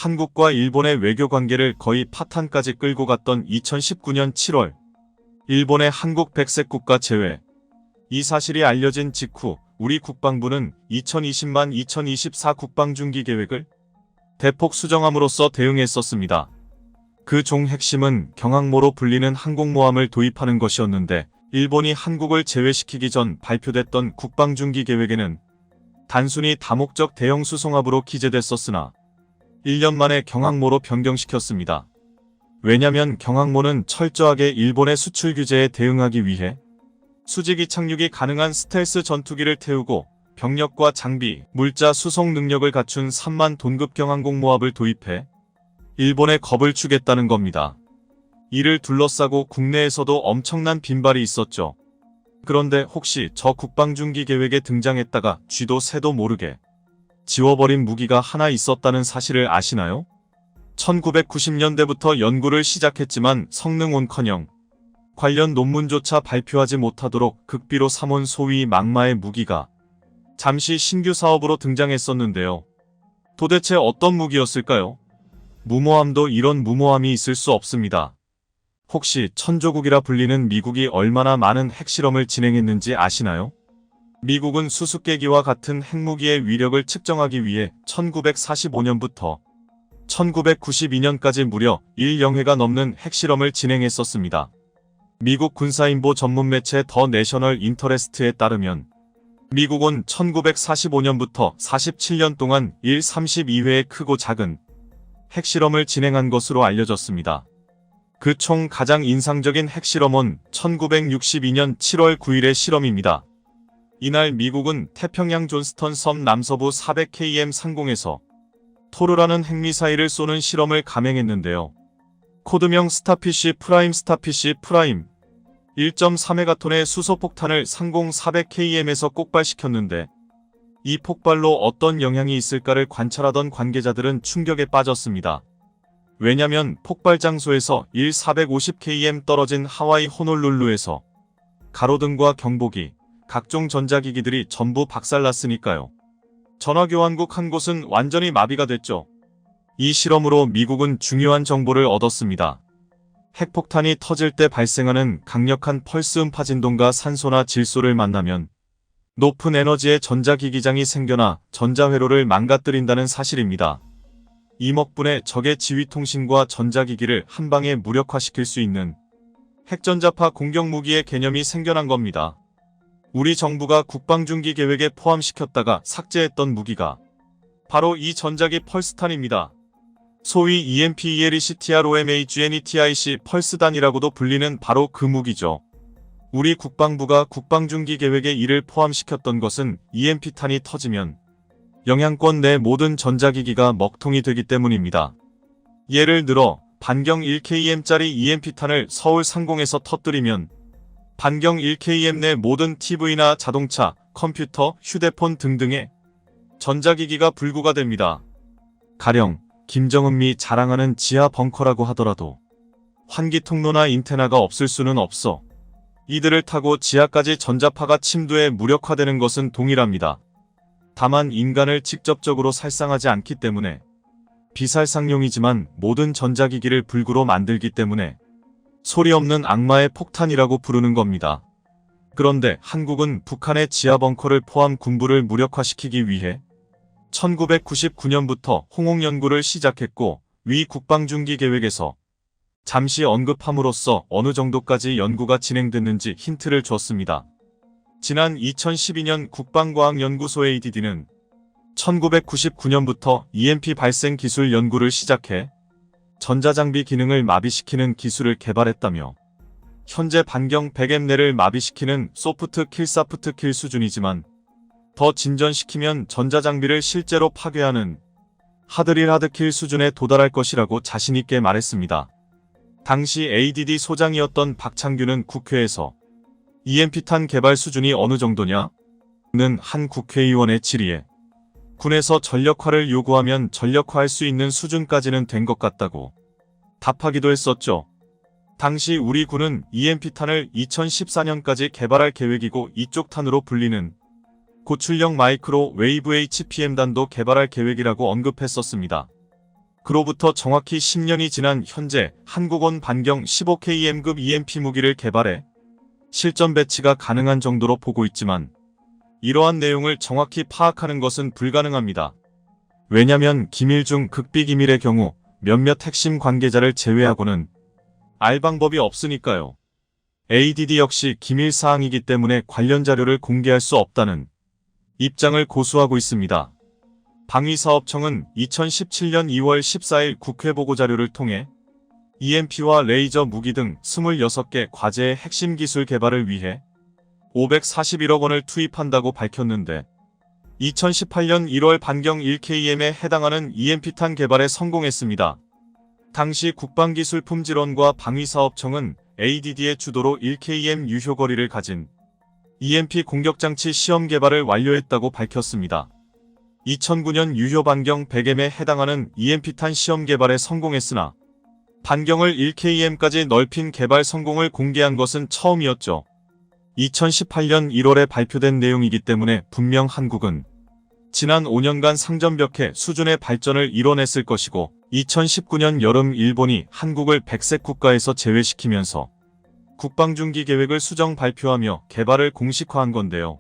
한국과 일본의 외교 관계를 거의 파탄까지 끌고 갔던 2019년 7월, 일본의 한국 백색 국가 제외. 이 사실이 알려진 직후 우리 국방부는 2020-2024 국방중기 계획을 대폭 수정함으로써 대응했었습니다. 그 중 핵심은 경항모로 불리는 항공모함을 도입하는 것이었는데, 일본이 한국을 제외시키기 전 발표됐던 국방중기 계획에는 단순히 다목적 대형 수송함으로 기재됐었으나 1년 만에 경항모로 변경시켰습니다. 왜냐면 경항모는 철저하게 일본의 수출 규제에 대응하기 위해 수직이 착륙이 가능한 스텔스 전투기를 태우고 병력과 장비, 물자 수송 능력을 갖춘 3만 톤급 경항공모함을 도입해 일본의 겁을 주겠다는 겁니다. 이를 둘러싸고 국내에서도 엄청난 빈발이 있었죠. 그런데 혹시 저 국방중기 계획에 등장했다가 쥐도 새도 모르게 지워버린 무기가 하나 있었다는 사실을 아시나요? 1990년대부터 연구를 시작했지만 성능온커녕 관련 논문조차 발표하지 못하도록 극비로 삼은 소위 막마의 무기가 잠시 신규 사업으로 등장했었는데요. 도대체 어떤 무기였을까요? 무모함도 이런 무모함이 있을 수 없습니다. 혹시 천조국이라 불리는 미국이 얼마나 많은 핵실험을 진행했는지 아시나요? 미국은 수수께끼와 같은 핵무기의 위력을 측정하기 위해 1945년부터 1992년까지 무려 1영회가 넘는 핵실험을 진행했었습니다. 미국 군사인보 전문 매체 더 내셔널 인터레스트에 따르면 미국은 1945년부터 47년 동안 32회의 크고 작은 핵실험을 진행한 것으로 알려졌습니다. 그 총 가장 인상적인 핵실험은 1962년 7월 9일의 실험입니다. 이날 미국은 태평양 존스턴 섬 남서부 400km 상공에서 토르라는 핵미사일을 쏘는 실험을 감행했는데요. 코드명 스타피쉬 프라임 1.3메가톤의 수소폭탄을 상공 400km에서 kok발시켰는데, 이 폭발로 어떤 영향이 있을까를 관찰하던 관계자들은 충격에 빠졌습니다. 왜냐면 폭발 장소에서 450km 떨어진 하와이 호놀룰루에서 가로등과 경보기, 각종 전자기기들이 전부 박살났으니까요. 전화교환국 한 곳은 완전히 마비가 됐죠. 이 실험으로 미국은 중요한 정보를 얻었습니다. 핵폭탄이 터질 때 발생하는 강력한 펄스 음파 진동과 산소나 질소를 만나면 높은 에너지의 전자기기장이 생겨나 전자회로를 망가뜨린다는 사실입니다. 이먹분의 적의 지휘통신과 전자기기를 한방에 무력화시킬 수 있는 핵전자파 공격무기의 개념이 생겨난 겁니다. 우리 정부가 국방중기 계획에 포함시켰다가 삭제했던 무기가 바로 이 전자기 펄스탄입니다. 소위 EMP-ELECTROMAGNETIC 펄스단이라고도 불리는 바로 그 무기죠. 우리 국방부가 국방중기 계획에 이를 포함시켰던 것은 EMP탄이 터지면 영향권 내 모든 전자기기가 먹통이 되기 때문입니다. 예를 들어 반경 1km짜리 EMP탄을 서울 상공에서 터뜨리면 반경 1km 내 모든 TV나 자동차, 컴퓨터, 휴대폰 등등의 전자기기가 불구가 됩니다. 가령 김정은미 자랑하는 지하 벙커라고 하더라도 환기통로나 인테나가 없을 수는 없어. 이들을 타고 지하까지 전자파가 침투해 무력화되는 것은 동일합니다. 다만 인간을 직접적으로 살상하지 않기 때문에 비살상용이지만 모든 전자기기를 불구로 만들기 때문에 소리 없는 악마의 폭탄이라고 부르는 겁니다. 그런데 한국은 북한의 지하 벙커를 포함 군부를 무력화시키기 위해 1999년부터 홍옥 연구를 시작했고, 위 국방중기 계획에서 잠시 언급함으로써 어느 정도까지 연구가 진행됐는지 힌트를 줬습니다. 지난 2012년 국방과학연구소 ADD는 1999년부터 EMP 발생 기술 연구를 시작해 전자장비 기능을 마비시키는 기술을 개발했다며, 현재 반경 100M 내를 마비시키는 소프트 킬 수준이지만 더 진전시키면 전자장비를 실제로 파괴하는 하드킬 수준에 도달할 것이라고 자신있게 말했습니다. 당시 ADD 소장이었던 박창규는 국회에서 EMP탄 개발 수준이 어느 정도냐? 는 한 국회의원의 질의에 군에서 전력화를 요구하면 전력화할 수 있는 수준까지는 된 것 같다고 답하기도 했었죠. 당시 우리 군은 EMP탄을 2014년까지 개발할 계획이고, 이쪽 탄으로 불리는 고출력 마이크로 웨이브 HPM단도 개발할 계획이라고 언급했었습니다. 그로부터 정확히 10년이 지난 현재 한국은 반경 15km급 EMP 무기를 개발해 실전 배치가 가능한 정도로 보고 있지만 이러한 내용을 정확히 파악하는 것은 불가능합니다. 왜냐면 기밀 중 극비기밀의 경우 몇몇 핵심 관계자를 제외하고는 알 방법이 없으니까요. ADD 역시 기밀사항이기 때문에 관련 자료를 공개할 수 없다는 입장을 고수하고 있습니다. 방위사업청은 2017년 2월 14일 국회 보고자료를 통해 EMP와 레이저 무기 등 26개 과제의 핵심 기술 개발을 위해 541억 원을 투입한다고 밝혔는데 2018년 1월 반경 1km에 해당하는 EMP탄 개발에 성공했습니다. 당시 국방기술품질원과 방위사업청은 ADD의 주도로 1km 유효거리를 가진 EMP 공격장치 시험 개발을 완료했다고 밝혔습니다. 2009년 유효 반경 100m에 해당하는 EMP탄 시험 개발에 성공했으나 반경을 1km까지 넓힌 개발 성공을 공개한 것은 처음이었죠. 2018년 1월에 발표된 내용이기 때문에 분명 한국은 지난 5년간 상전벽해 수준의 발전을 이뤄냈을 것이고 2019년 여름 일본이 한국을 백색 국가에서 제외시키면서 국방중기 계획을 수정 발표하며 개발을 공식화한 건데요.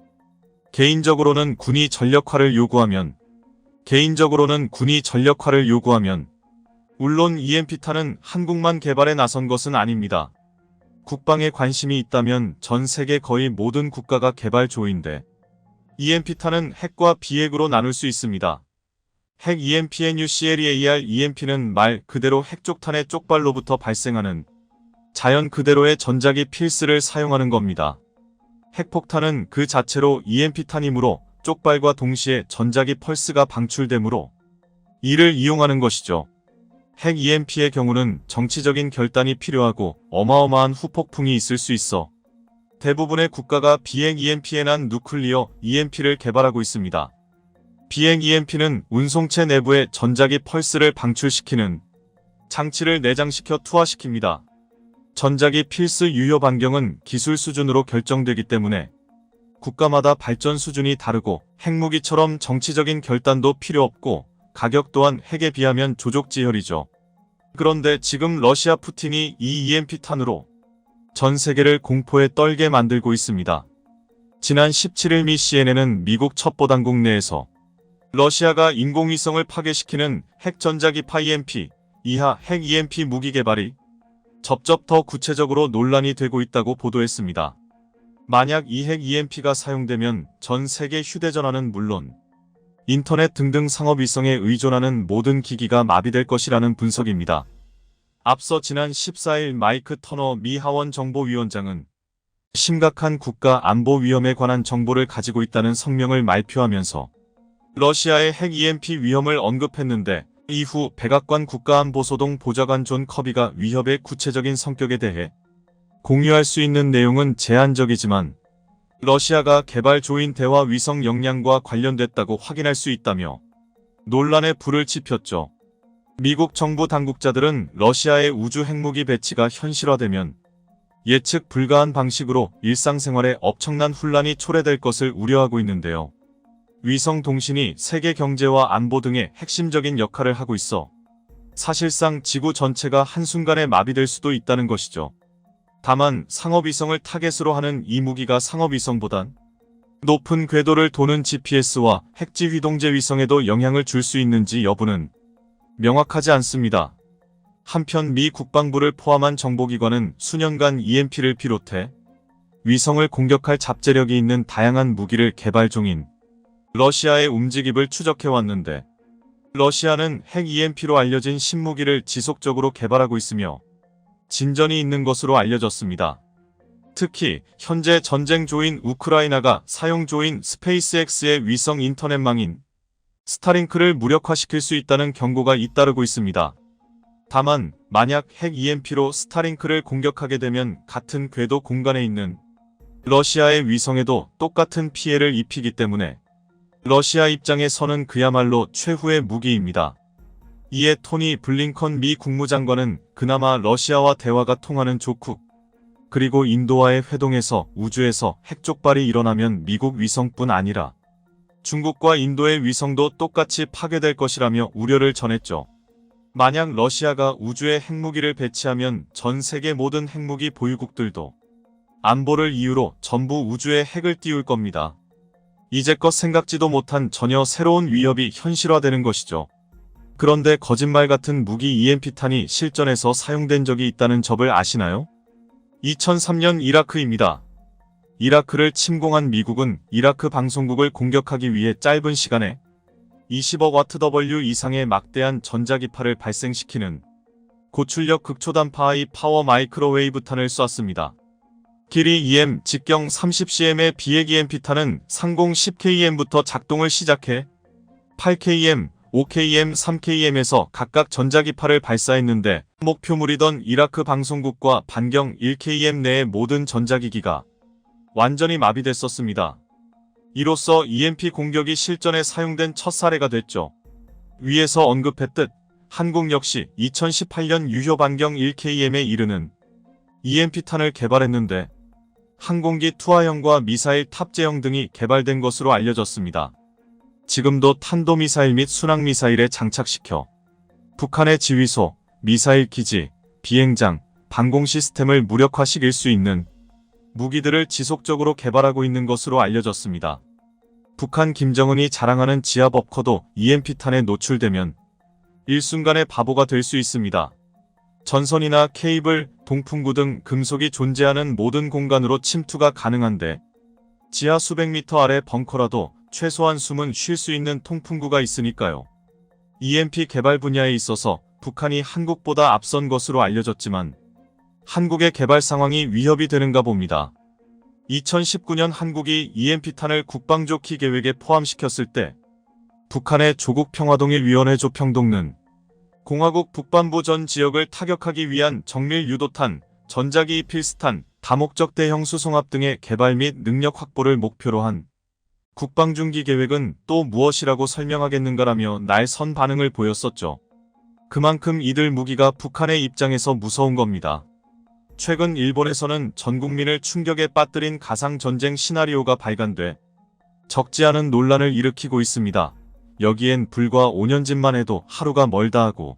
개인적으로는 군이 전력화를 요구하면 물론 EMP탄은 한국만 개발에 나선 것은 아닙니다. 국방에 관심이 있다면 전 세계 거의 모든 국가가 개발 조인데 EMP탄은 핵과 비핵으로 나눌 수 있습니다. 핵 EMPNUCLEAR EMP는 말 그대로 핵쪽탄의 쪽발로부터 발생하는 자연 그대로의 전자기 필스를 사용하는 겁니다. 핵폭탄은 그 자체로 EMP탄이므로 쪽발과 동시에 전자기 펄스가 방출되므로 이를 이용하는 것이죠. 핵 EMP의 경우는 정치적인 결단이 필요하고 어마어마한 후폭풍이 있을 수 있어 대부분의 국가가 비핵 EMP에 난 누클리어 EMP를 개발하고 있습니다. 비핵 EMP는 운송체 내부에 전자기 펄스를 방출시키는 장치를 내장시켜 투하시킵니다. 전자기 필스 유효 반경은 기술 수준으로 결정되기 때문에 국가마다 발전 수준이 다르고 핵무기처럼 정치적인 결단도 필요 없고 가격 또한 핵에 비하면 조족지혈이죠. 그런데 지금 러시아 푸틴이 이 EMP탄으로 전 세계를 공포에 떨게 만들고 있습니다. 지난 17일 미 CNN은 미국 첩보당국 내에서 러시아가 인공위성을 파괴시키는 핵 전자기파 EMP 이하 핵 EMP 무기 개발이 접접 더 구체적으로 논란이 되고 있다고 보도했습니다. 만약 이 핵 EMP가 사용되면 전 세계 휴대전화는 물론 인터넷 등등 상업위성에 의존하는 모든 기기가 마비될 것이라는 분석입니다. 앞서 지난 14일 마이크 터너 미 하원 정보위원장은 심각한 국가 안보 위험에 관한 정보를 가지고 있다는 성명을 발표하면서 러시아의 핵 EMP 위험을 언급했는데 이후 백악관 국가안보소동 보좌관 존 커비가 위협의 구체적인 성격에 대해 공유할 수 있는 내용은 제한적이지만 러시아가 개발 조인 대화 위성 역량과 관련됐다고 확인할 수 있다며 논란에 불을 지폈죠. 미국 정부 당국자들은 러시아의 우주 핵무기 배치가 현실화되면 예측 불가한 방식으로 일상생활에 엄청난 혼란이 초래될 것을 우려하고 있는데요. 위성 통신이 세계 경제와 안보 등의 핵심적인 역할을 하고 있어 사실상 지구 전체가 한순간에 마비될 수도 있다는 것이죠. 다만 상업위성을 타겟으로 하는 이 무기가 상업위성보단 높은 궤도를 도는 GPS와 핵지 휘동제 위성에도 영향을 줄 수 있는지 여부는 명확하지 않습니다. 한편 미 국방부를 포함한 정보기관은 수년간 EMP를 비롯해 위성을 공격할 잡재력이 있는 다양한 무기를 개발 중인 러시아의 움직임을 추적해왔는데 러시아는 핵 EMP로 알려진 신무기를 지속적으로 개발하고 있으며 진전이 있는 것으로 알려졌습니다. 특히 현재 전쟁 조인 우크라이나가 사용 조인 스페이스X의 위성 인터넷망인 스타링크를 무력화시킬 수 있다는 경고가 잇따르고 있습니다. 다만 만약 핵 EMP로 스타링크를 공격하게 되면 같은 궤도 공간에 있는 러시아의 위성에도 똑같은 피해를 입히기 때문에 러시아 입장에서는 그야말로 최후의 무기입니다. 이에 토니 블링컨 미 국무장관은 그나마 러시아와 대화가 통하는 조국, 그리고 인도와의 회동에서 우주에서 핵족발이 일어나면 미국 위성뿐 아니라 중국과 인도의 위성도 똑같이 파괴될 것이라며 우려를 전했죠. 만약 러시아가 우주에 핵무기를 배치하면 전 세계 모든 핵무기 보유국들도 안보를 이유로 전부 우주에 핵을 띄울 겁니다. 이제껏 생각지도 못한 전혀 새로운 위협이 현실화되는 것이죠. 그런데 거짓말 같은 무기 EMP탄이 실전에서 사용된 적이 있다는 점을 아시나요? 2003년 이라크입니다. 이라크를 침공한 미국은 이라크 방송국을 공격하기 위해 짧은 시간에 20억 와트/W 이상의 막대한 전자기파를 발생시키는 고출력 극초단파 하이 파워 마이크로웨이브탄을 쐈습니다. 길이 2m, 직경 30cm의 비핵 EMP탄은 상공 10km부터 작동을 시작해 8km, 5km, 3km에서 각각 전자기파를 발사했는데 목표물이던 이라크 방송국과 반경 1km 내의 모든 전자기기가 완전히 마비됐었습니다. 이로써 EMP 공격이 실전에 사용된 첫 사례가 됐죠. 위에서 언급했듯 한국 역시 2018년 유효 반경 1km에 이르는 EMP탄을 개발했는데 항공기 투하형과 미사일 탑재형 등이 개발된 것으로 알려졌습니다. 지금도 탄도미사일 및 순항미사일에 장착시켜 북한의 지휘소, 미사일 기지, 비행장, 방공 시스템을 무력화시킬 수 있는 무기들을 지속적으로 개발하고 있는 것으로 알려졌습니다. 북한 김정은이 자랑하는 지하버커도 EMP탄에 노출되면 일순간에 바보가 될 수 있습니다. 전선이나 케이블, 동풍구 등 금속이 존재하는 모든 공간으로 침투가 가능한데 지하 수백 미터 아래 벙커라도 최소한 숨은 쉴 수 있는 통풍구가 있으니까요. EMP 개발 분야에 있어서 북한이 한국보다 앞선 것으로 알려졌지만 한국의 개발 상황이 위협이 되는가 봅니다. 2019년 한국이 EMP탄을 국방조기 계획에 포함시켰을 때 북한의 조국평화동일위원회 조평동는 공화국 북반부 전 지역을 타격하기 위한 정밀 유도탄, 전자기기 필스탄, 다목적 대형 수송합 등의 개발 및 능력 확보를 목표로 한 국방중기 계획은 또 무엇이라고 설명하겠는가라며 날선 반응을 보였었죠. 그만큼 이들 무기가 북한의 입장에서 무서운 겁니다. 최근 일본에서는 전 국민을 충격에 빠뜨린 가상전쟁 시나리오가 발간돼 적지 않은 논란을 일으키고 있습니다. 여기엔 불과 5년 전만 해도 하루가 멀다 하고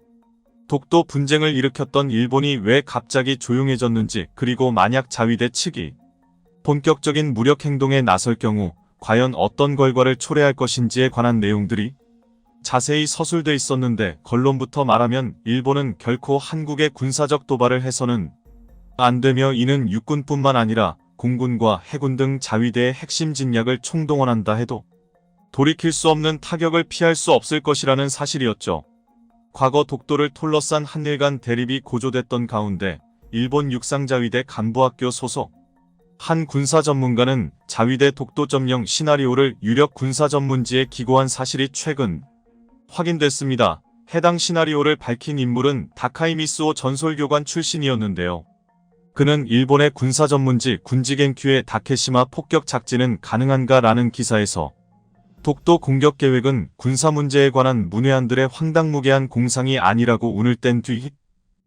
독도 분쟁을 일으켰던 일본이 왜 갑자기 조용해졌는지, 그리고 만약 자위대 측이 본격적인 무력 행동에 나설 경우 과연 어떤 결과를 초래할 것인지에 관한 내용들이 자세히 서술돼 있었는데, 결론부터 말하면 일본은 결코 한국의 군사적 도발을 해서는 안 되며 이는 육군뿐만 아니라 공군과 해군 등 자위대의 핵심 진략을 총동원한다 해도 돌이킬 수 없는 타격을 피할 수 없을 것이라는 사실이었죠. 과거 독도를 둘러싼 한일 간 대립이 고조됐던 가운데 일본 육상자위대 간부학교 소속 한 군사 전문가는 자위대 독도 점령 시나리오를 유력 군사 전문지에 기고한 사실이 최근 확인됐습니다. 해당 시나리오를 밝힌 인물은 다카이 미스오 전솔교관 출신이었는데요. 그는 일본의 군사 전문지 군지研究의 다케시마 폭격 작전은 가능한가 라는 기사에서 독도 공격 계획은 군사 문제에 관한 문외한들의 황당무계한 공상이 아니라고 운을 뗀 뒤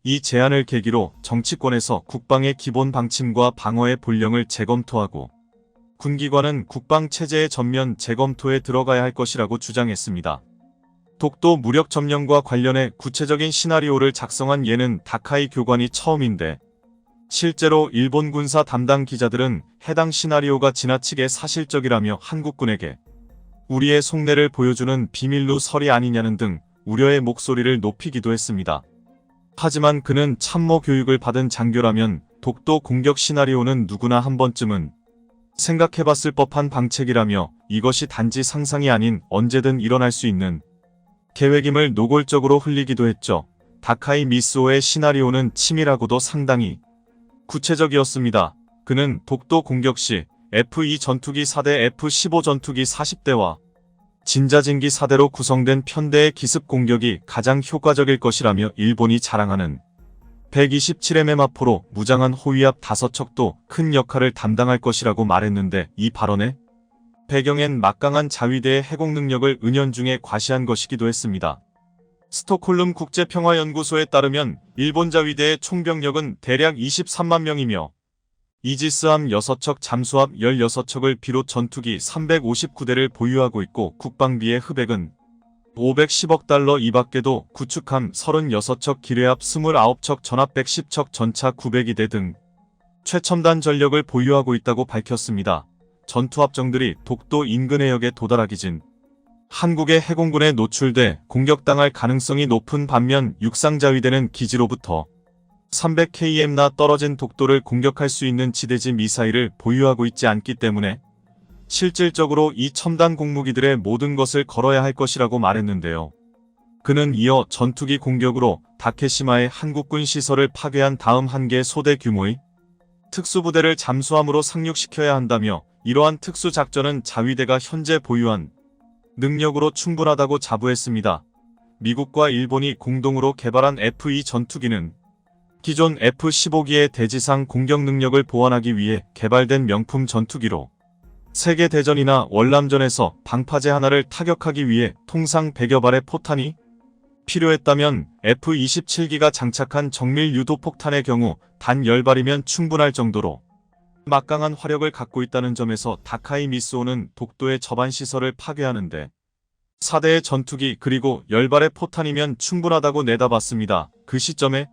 이 제안을 계기로 정치권에서 국방의 기본 방침과 방어의 본령을 재검토하고 군기관은 국방체제의 전면 재검토에 들어가야 할 것이라고 주장했습니다. 독도 무력 점령과 관련해 구체적인 시나리오를 작성한 예는 다카이 교관이 처음인데, 실제로 일본 군사 담당 기자들은 해당 시나리오가 지나치게 사실적이라며 한국군에게 우리의 속내를 보여주는 비밀 누설이 아니냐는 등 우려의 목소리를 높이기도 했습니다. 하지만 그는 참모 교육을 받은 장교라면 독도 공격 시나리오는 누구나 한 번쯤은 생각해봤을 법한 방책이라며 이것이 단지 상상이 아닌 언제든 일어날 수 있는 계획임을 노골적으로 흘리기도 했죠. 다카이 미스오의 시나리오는 치밀하고도 상당히 구체적이었습니다. 그는 독도 공격 시 F-2 전투기 4대, F-15 전투기 40대와 진자진기 4대로 구성된 편대의 기습 공격이 가장 효과적일 것이라며 일본이 자랑하는 127mm 마포로 무장한 호위압 5척도 큰 역할을 담당할 것이라고 말했는데, 이 발언의 배경엔 막강한 자위대의 해공 능력을 은연중에 과시한 것이기도 했습니다. 스톡홀름 국제평화연구소에 따르면 일본 자위대의 총병력은 대략 23만 명이며 이지스함 6척, 잠수함 16척을 비롯 전투기 359대를 보유하고 있고 국방비의 흡액은 510억 달러 이밖에도 구축함 36척 기뢰압 29척 전압 110척 전차 902대 등 최첨단 전력을 보유하고 있다고 밝혔습니다. 전투함정들이 독도 인근 해역에 도달하기 전 한국의 해공군에 노출돼 공격당할 가능성이 높은 반면 육상자위대는 기지로부터 300km나 떨어진 독도를 공격할 수 있는 지대지 미사일을 보유하고 있지 않기 때문에 실질적으로 이 첨단 공무기들의 모든 것을 걸어야 할 것이라고 말했는데요. 그는 이어 전투기 공격으로 다케시마의 한국군 시설을 파괴한 다음 한 개 소대 규모의 특수부대를 잠수함으로 상륙시켜야 한다며 이러한 특수작전은 자위대가 현재 보유한 능력으로 충분하다고 자부했습니다. 미국과 일본이 공동으로 개발한 F-2 전투기는 기존 F-15기의 대지상 공격 능력을 보완하기 위해 개발된 명품 전투기로 세계대전이나 월남전에서 방파제 하나를 타격하기 위해 통상 100여 발의 포탄이 필요했다면 F-27기가 장착한 정밀 유도폭탄의 경우 단 10발이면 충분할 정도로 막강한 화력을 갖고 있다는 점에서 다카이 미스오는 독도의 저반 시설을 파괴하는데 4대의 전투기 그리고 10발의 포탄이면 충분하다고 내다봤습니다. 그 시점에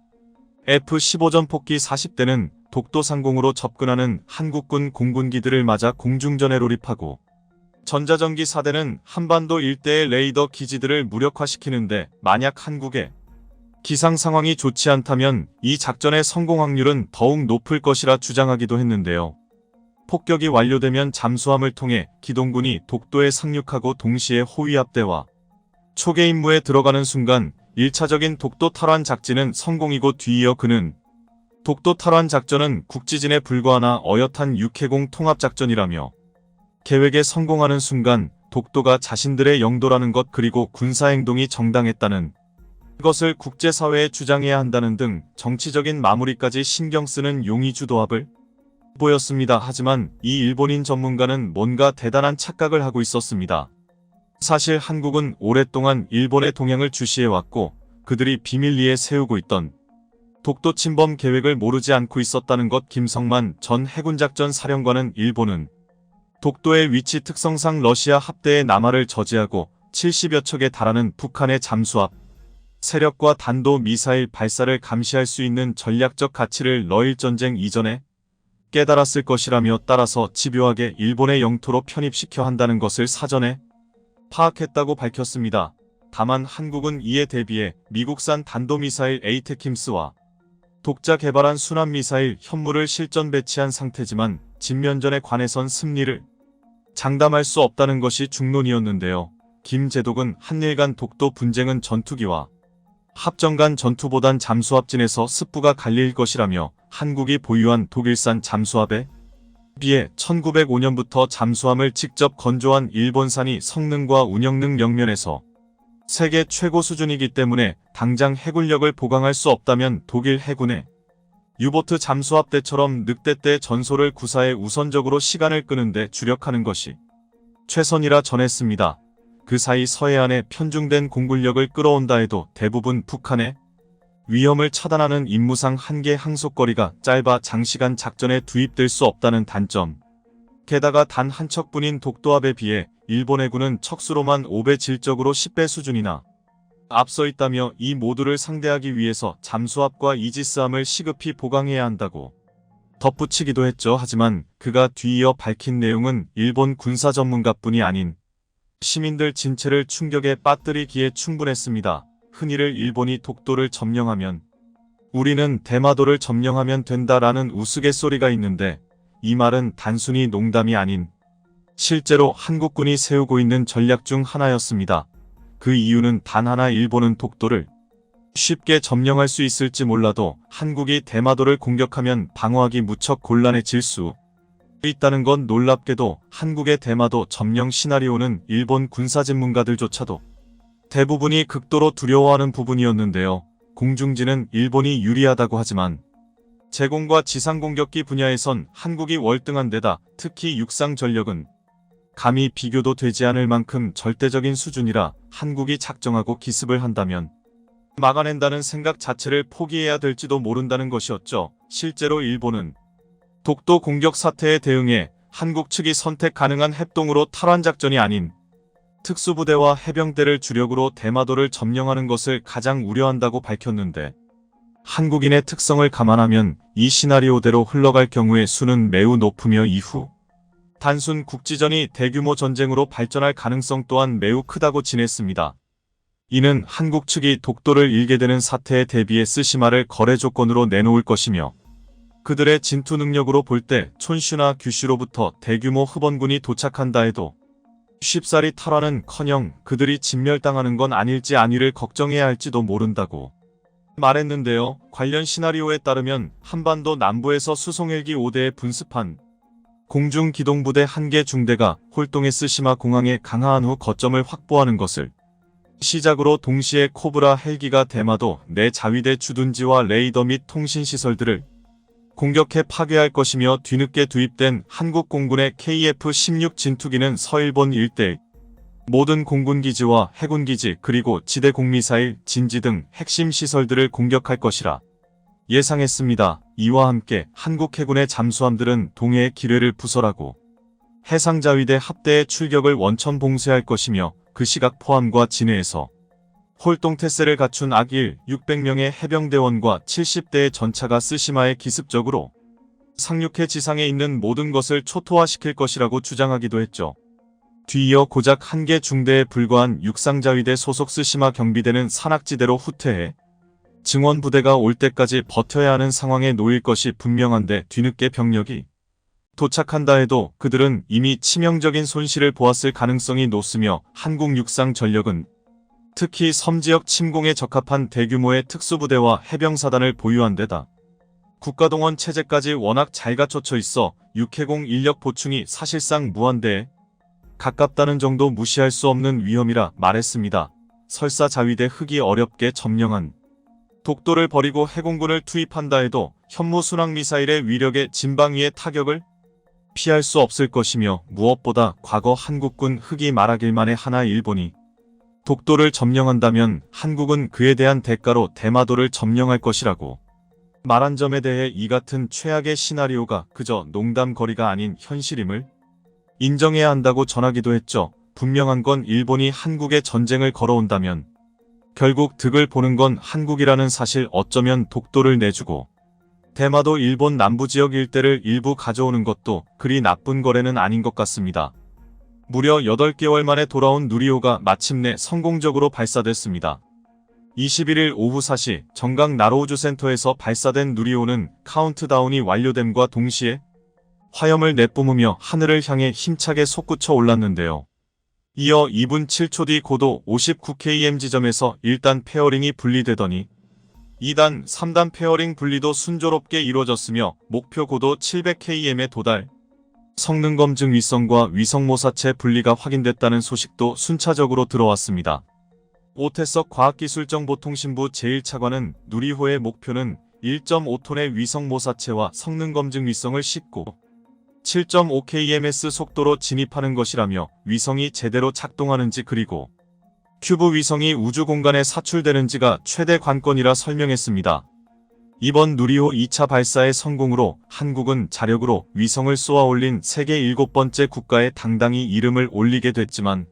F-15 전폭기 40대는 독도 상공으로 접근하는 한국군 공군기들을 맞아 공중전에 돌입하고 전자전기 4대는 한반도 일대의 레이더 기지들을 무력화시키는데 만약 한국의 기상 상황이 좋지 않다면 이 작전의 성공 확률은 더욱 높을 것이라 주장하기도 했는데요. 폭격이 완료되면 잠수함을 통해 기동군이 독도에 상륙하고 동시에 호위합대와 초계 임무에 들어가는 순간 1차적인 독도 탈환 작전은 성공이고 뒤이어 그는 독도 탈환 작전은 국지진에 불과하나 어엿한 육해공 통합작전이라며 계획에 성공하는 순간 독도가 자신들의 영도라는 것 그리고 군사행동이 정당했다는 것을 국제사회에 주장해야 한다는 등 정치적인 마무리까지 신경 쓰는 용의주도합을 보였습니다. 하지만 이 일본인 전문가는 뭔가 대단한 착각을 하고 있었습니다. 사실 한국은 오랫동안 일본의 동향을 주시해왔고 그들이 비밀리에 세우고 있던 독도 침범 계획을 모르지 않고 있었다는 것. 김성만 전 해군작전 사령관은 일본은 독도의 위치 특성상 러시아 합대의 남하를 저지하고 70여 척에 달하는 북한의 잠수함 세력과 단도 미사일 발사를 감시할 수 있는 전략적 가치를 러일전쟁 이전에 깨달았을 것이라며 따라서 집요하게 일본의 영토로 편입시켜 한다는 것을 사전에 파악했다고 밝혔습니다. 다만 한국은 이에 대비해 미국산 단도미사일 에이테킴스와 독자 개발한 순환미사일 현무를 실전 배치한 상태지만 진면전에 관해선 승리를 장담할 수 없다는 것이 중론이었는데요. 김제독은 한일 간 독도 분쟁은 전투기와 합정 간 전투보단 잠수합진에서 승부가 갈릴 것이라며 한국이 보유한 독일산 잠수함에 비해 1905년부터 잠수함을 직접 건조한 일본산이 성능과 운영능 면에서 세계 최고 수준이기 때문에 당장 해군력을 보강할 수 없다면 독일 해군의 유보트 잠수함대처럼 늑대 때 전소를 구사해 우선적으로 시간을 끄는데 주력하는 것이 최선이라 전했습니다. 그 사이 서해안에 편중된 공군력을 끌어온다 해도 대부분 북한의 위험을 차단하는 임무상 한계 항속거리가 짧아 장시간 작전에 투입될 수 없다는 단점. 게다가 단 한 척뿐인 독도합에 비해 일본 해군은 척수로만 5배 질적으로 10배 수준이나 앞서 있다며 이 모두를 상대하기 위해서 잠수함과 이지스함을 시급히 보강해야 한다고 덧붙이기도 했죠. 하지만 그가 뒤이어 밝힌 내용은 일본 군사 전문가뿐이 아닌 시민들 진체를 충격에 빠뜨리기에 충분했습니다. 흔히를 일본이 독도를 점령하면 우리는 대마도를 점령하면 된다라는 우스갯소리가 있는데 이 말은 단순히 농담이 아닌 실제로 한국군이 세우고 있는 전략 중 하나였습니다. 그 이유는 단 하나. 일본은 독도를 쉽게 점령할 수 있을지 몰라도 한국이 대마도를 공격하면 방어하기 무척 곤란해질 수 있다는 건 놀랍게도 한국의 대마도 점령 시나리오는 일본 군사 전문가들조차도 대부분이 극도로 두려워하는 부분이었는데요. 공중진은 일본이 유리하다고 하지만 제공과 지상공격기 분야에선 한국이 월등한 데다 특히 육상 전력은 감히 비교도 되지 않을 만큼 절대적인 수준이라 한국이 작정하고 기습을 한다면 막아낸다는 생각 자체를 포기해야 될지도 모른다는 것이었죠. 실제로 일본은 독도 공격 사태에 대응해 한국 측이 선택 가능한 협동으로 탈환작전이 아닌 특수부대와 해병대를 주력으로 대마도를 점령하는 것을 가장 우려한다고 밝혔는데, 한국인의 특성을 감안하면 이 시나리오대로 흘러갈 경우의 수는 매우 높으며 이후 단순 국지전이 대규모 전쟁으로 발전할 가능성 또한 매우 크다고 지냈습니다. 이는 한국 측이 독도를 잃게 되는 사태에 대비해 쓰시마를 거래 조건으로 내놓을 것이며, 그들의 진투 능력으로 볼 때 촌슈나 규슈로부터 대규모 흡원군이 도착한다 해도 쉽사리 탈환은커녕 그들이 진멸당하는 건 아닐지 안위를 걱정해야 할지도 모른다고 말했는데요. 관련 시나리오에 따르면 한반도 남부에서 수송헬기 5대에 분습한 공중기동부대 1개 중대가 홀동의 쓰시마 공항에 강화한 후 거점을 확보하는 것을 시작으로 동시에 코브라 헬기가 대마도 내 자위대 주둔지와 레이더 및 통신시설들을 공격해 파괴할 것이며, 뒤늦게 투입된 한국 공군의 KF-16 진투기는 서일본 일대의 모든 공군기지와 해군기지 그리고 지대공미사일, 진지 등 핵심 시설들을 공격할 것이라 예상했습니다. 이와 함께 한국 해군의 잠수함들은 동해의 기뢰를 부설하고 해상자위대 합대의 출격을 원천 봉쇄할 것이며, 그 시각 포함과 진해에서 홀동태세를 갖춘 악1 600명의 해병대원과 70대의 전차가 쓰시마에 기습적으로 상륙해 지상에 있는 모든 것을 초토화시킬 것이라고 주장하기도 했죠. 뒤이어 고작 1개 중대에 불과한 육상자위대 소속 쓰시마 경비대는 산악지대로 후퇴해 증원부대가 올 때까지 버텨야 하는 상황에 놓일 것이 분명한데, 뒤늦게 병력이 도착한다 해도 그들은 이미 치명적인 손실을 보았을 가능성이 높으며, 한국 육상 전력은 특히 섬지역 침공에 적합한 대규모의 특수부대와 해병사단을 보유한 데다 국가동원 체제까지 워낙 잘 갖춰져 있어 육해공 인력 보충이 사실상 무한대에 가깝다는 정도 무시할 수 없는 위험이라 말했습니다. 설사 자위대 흑이 어렵게 점령한 독도를 버리고 해공군을 투입한다 해도 현무순항미사일의 위력에 진방위의 타격을 피할 수 없을 것이며, 무엇보다 과거 한국군 흑이 말하길 만에 하나 일본이 독도를 점령한다면 한국은 그에 대한 대가로 대마도를 점령할 것이라고 말한 점에 대해 이 같은 최악의 시나리오가 그저 농담거리가 아닌 현실임을 인정해야 한다고 전하기도 했죠. 분명한 건 일본이 한국에 전쟁을 걸어온다면 결국 득을 보는 건 한국이라는 사실, 어쩌면 독도를 내주고 대마도 일본 남부지역 일대를 일부 가져오는 것도 그리 나쁜 거래는 아닌 것 같습니다. 무려 8개월 만에 돌아온 누리호가 마침내 성공적으로 발사됐습니다. 21일 오후 4시 정강 나로우주센터에서 발사된 누리호는 카운트다운이 완료됨과 동시에 화염을 내뿜으며 하늘을 향해 힘차게 솟구쳐 올랐는데요. 이어 2분 7초 뒤 고도 59km 지점에서 1단 페어링이 분리되더니 2단, 3단 페어링 분리도 순조롭게 이루어졌으며, 목표 고도 700km에 도달, 성능검증 위성과 위성모사체 분리가 확인됐다는 소식도 순차적으로 들어왔습니다. 오태석 과학기술정보통신부 제1차관은 누리호의 목표는 1.5톤의 위성모사체와 성능검증 위성을 싣고 7.5kms 속도로 진입하는 것이라며, 위성이 제대로 작동하는지 그리고 큐브 위성이 우주 공간에 사출되는지가 최대 관건이라 설명했습니다. 이번 누리호 2차 발사의 성공으로 한국은 자력으로 위성을 쏘아 올린 세계 7번째 국가에 당당히 이름을 올리게 됐지만,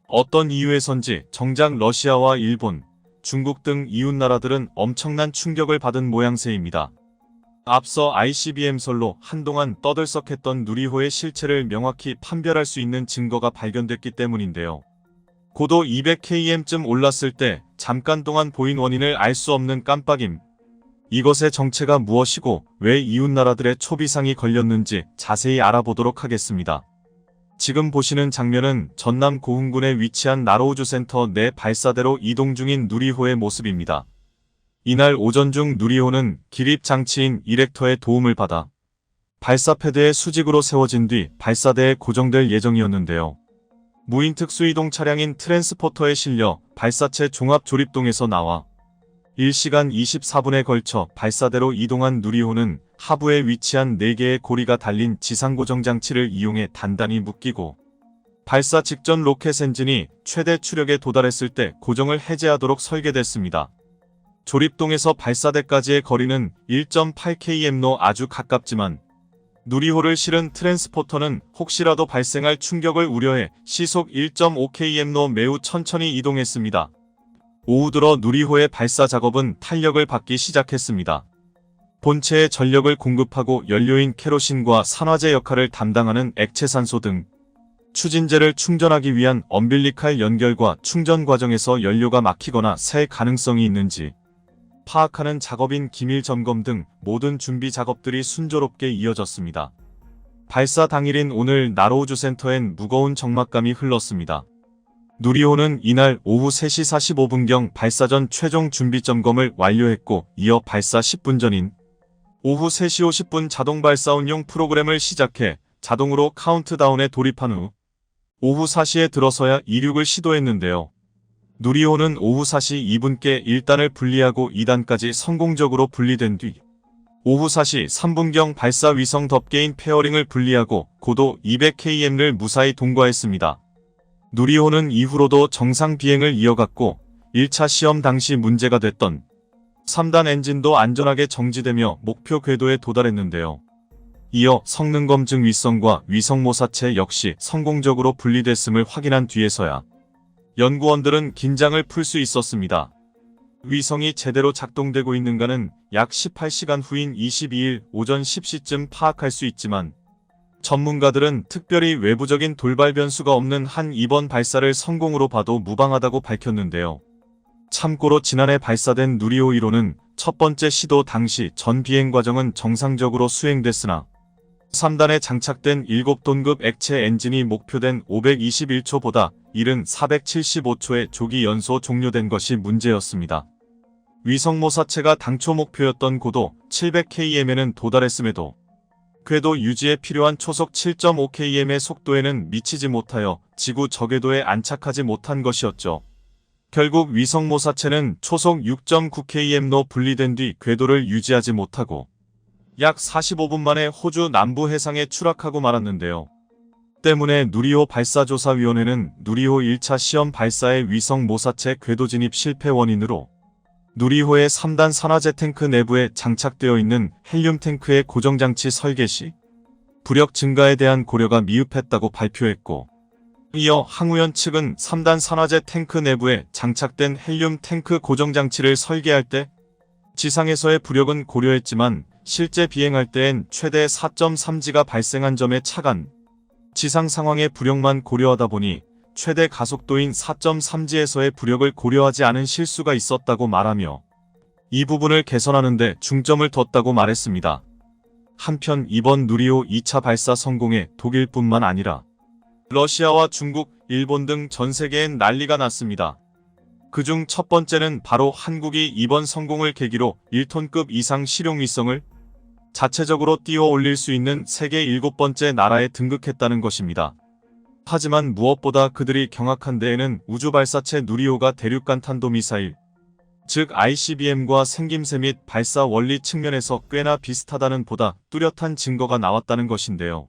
어떤 이유에선지 정작 러시아와 일본, 중국 등 이웃나라들은 엄청난 충격을 받은 모양새입니다. 앞서 ICBM설로 한동안 떠들썩했던 누리호의 실체를 명확히 판별할 수 있는 증거가 발견됐기 때문인데요. 고도 200km쯤 올랐을 때 잠깐 동안 보인 원인을 알 수 없는 깜빡임. 이것의 정체가 무엇이고 왜 이웃나라들의 초비상이 걸렸는지 자세히 알아보도록 하겠습니다. 지금 보시는 장면은 전남 고흥군에 위치한 나로우주센터 내 발사대로 이동 중인 누리호의 모습입니다. 이날 오전 중 누리호는 기립장치인 이렉터의 도움을 받아 발사 패드에 수직으로 세워진 뒤 발사대에 고정될 예정이었는데요. 무인 특수이동 차량인 트랜스포터에 실려 발사체 종합조립동에서 나와 1시간 24분에 걸쳐 발사대로 이동한 누리호는 하부에 위치한 4개의 고리가 달린 지상고정 장치를 이용해 단단히 묶이고, 발사 직전 로켓 엔진이 최대 추력에 도달했을 때 고정을 해제하도록 설계됐습니다. 조립동에서 발사대까지의 거리는 1.8km로 아주 가깝지만 누리호를 실은 트랜스포터는 혹시라도 발생할 충격을 우려해 시속 1.5km로 매우 천천히 이동했습니다. 오후 들어 누리호의 발사 작업은 탄력을 받기 시작했습니다. 본체에 전력을 공급하고 연료인 케로신과 산화제 역할을 담당하는 액체산소 등 추진제를 충전하기 위한 엄빌리칼 연결과 충전 과정에서 연료가 막히거나 새 가능성이 있는지 파악하는 작업인 기밀 점검 등 모든 준비 작업들이 순조롭게 이어졌습니다. 발사 당일인 오늘 나로우주 센터엔 무거운 적막감이 흘렀습니다. 누리호는 이날 오후 3시 45분경 발사 전 최종 준비 점검을 완료했고 이어 발사 10분 전인 오후 3시 50분 자동 발사 운용 프로그램을 시작해 자동으로 카운트다운에 돌입한 후 오후 4시에 들어서야 이륙을 시도했는데요. 누리호는 오후 4시 2분께 1단을 분리하고 2단까지 성공적으로 분리된 뒤 오후 4시 3분경 발사 위성 덮개인 페어링을 분리하고 고도 200km를 무사히 통과했습니다. 누리호는 이후로도 정상 비행을 이어갔고 1차 시험 당시 문제가 됐던 3단 엔진도 안전하게 정지되며 목표 궤도에 도달했는데요. 이어 성능검증 위성과 위성모사체 역시 성공적으로 분리됐음을 확인한 뒤에서야 연구원들은 긴장을 풀 수 있었습니다. 위성이 제대로 작동되고 있는가는 약 18시간 후인 22일 오전 10시쯤 파악할 수 있지만 전문가들은 특별히 외부적인 돌발 변수가 없는 한 이번 발사를 성공으로 봐도 무방하다고 밝혔는데요. 참고로 지난해 발사된 누리호 1호는 첫 번째 시도 당시 전 비행 과정은 정상적으로 수행됐으나 3단에 장착된 7톤급 액체 엔진이 목표된 521초보다 이른 475초에 조기 연소 종료된 것이 문제였습니다. 위성모사체가 당초 목표였던 고도 700km에는 도달했음에도 궤도 유지에 필요한 초속 7.5km의 속도에는 미치지 못하여 지구 저궤도에 안착하지 못한 것이었죠. 결국 위성모사체는 초속 6.9km로 분리된 뒤 궤도를 유지하지 못하고 약 45분 만에 호주 남부 해상에 추락하고 말았는데요. 때문에 누리호 발사조사위원회는 누리호 1차 시험 발사의 위성 모사체 궤도 진입 실패 원인으로 누리호의 3단 산화제 탱크 내부에 장착되어 있는 헬륨 탱크의 고정장치 설계 시 부력 증가에 대한 고려가 미흡했다고 발표했고 이어 항우연 측은 3단 산화제 탱크 내부에 장착된 헬륨 탱크 고정장치를 설계할 때 지상에서의 부력은 고려했지만 실제 비행할 때엔 최대 4.3G가 발생한 점에 착안, 지상 상황의 부력만 고려하다 보니 최대 가속도인 4.3G에서의 부력을 고려하지 않은 실수가 있었다고 말하며 이 부분을 개선하는 데 중점을 뒀다고 말했습니다. 한편 이번 누리호 2차 발사 성공에 독일뿐만 아니라 러시아와 중국, 일본 등 전 세계엔 난리가 났습니다. 그중 첫 번째는 바로 한국이 이번 성공을 계기로 1톤급 이상 실용 위성을 자체적으로 띄워 올릴 수 있는 세계 7번째 나라에 등극했다는 것입니다. 하지만 무엇보다 그들이 경악한 데에는 우주발사체 누리호가 대륙간 탄도미사일, 즉 ICBM과 생김새 및 발사 원리 측면에서 꽤나 비슷하다는 보다 뚜렷한 증거가 나왔다는 것인데요.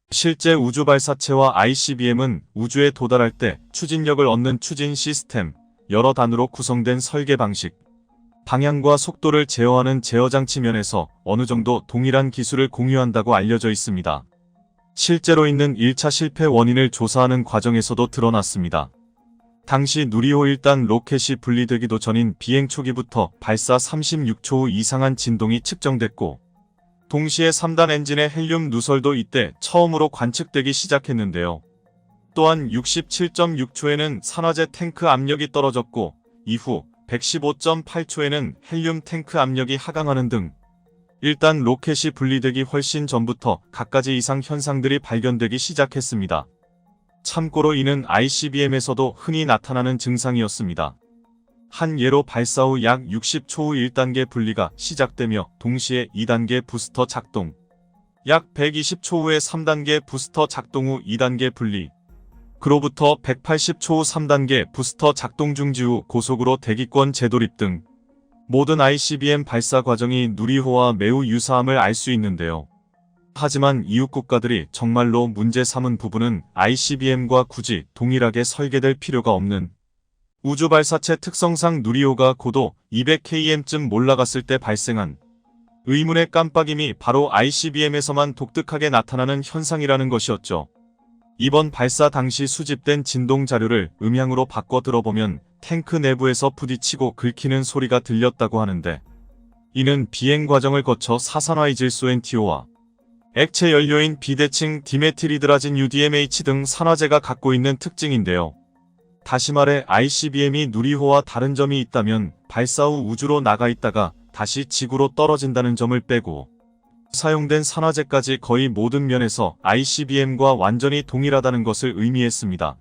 실제 우주발사체와 ICBM은 우주에 도달할 때 추진력을 얻는 추진 시스템, 여러 단으로 구성된 설계 방식, 방향과 속도를 제어하는 제어장치 면에서 어느 정도 동일한 기술을 공유한다고 알려져 있습니다. 실제로 있는 1차 실패 원인을 조사하는 과정에서도 드러났습니다. 당시 누리호 1단 로켓이 분리되기도 전인 비행 초기부터 발사 36초 후 이상한 진동이 측정됐고 동시에 3단 엔진의 헬륨 누설도 이때 처음으로 관측되기 시작했는데요. 또한 67.6초에는 산화제 탱크 압력이 떨어졌고 이후 115.8초에는 헬륨 탱크 압력이 하강하는 등 일단 로켓이 분리되기 훨씬 전부터 갖가지 이상 현상들이 발견되기 시작했습니다. 참고로 이는 ICBM에서도 흔히 나타나는 증상이었습니다. 한 예로 발사 후 약 60초 후 1단계 분리가 시작되며 동시에 2단계 부스터 작동, 약 120초 후에 3단계 부스터 작동 후 2단계 분리, 그로부터 180초 후 3단계 부스터 작동 중지 후 고속으로 대기권 재돌입 등 모든 ICBM 발사 과정이 누리호와 매우 유사함을 알 수 있는데요. 하지만 이웃 국가들이 정말로 문제 삼은 부분은 ICBM과 굳이 동일하게 설계될 필요가 없는 우주발사체 특성상 누리호가 고도 200km쯤 올라갔을 때 발생한 의문의 깜빡임이 바로 ICBM에서만 독특하게 나타나는 현상이라는 것이었죠. 이번 발사 당시 수집된 진동 자료를 음향으로 바꿔 들어보면 탱크 내부에서 부딪히고 긁히는 소리가 들렸다고 하는데, 이는 비행 과정을 거쳐 사산화이질소NTO와 액체 연료인 비대칭 디메틸히드라진 UDMH 등 산화제가 갖고 있는 특징인데요. 다시 말해 ICBM이 누리호와 다른 점이 있다면 발사 후 우주로 나가 있다가 다시 지구로 떨어진다는 점을 빼고 사용된 산화제까지 거의 모든 면에서 ICBM과 완전히 동일하다는 것을 의미했습니다.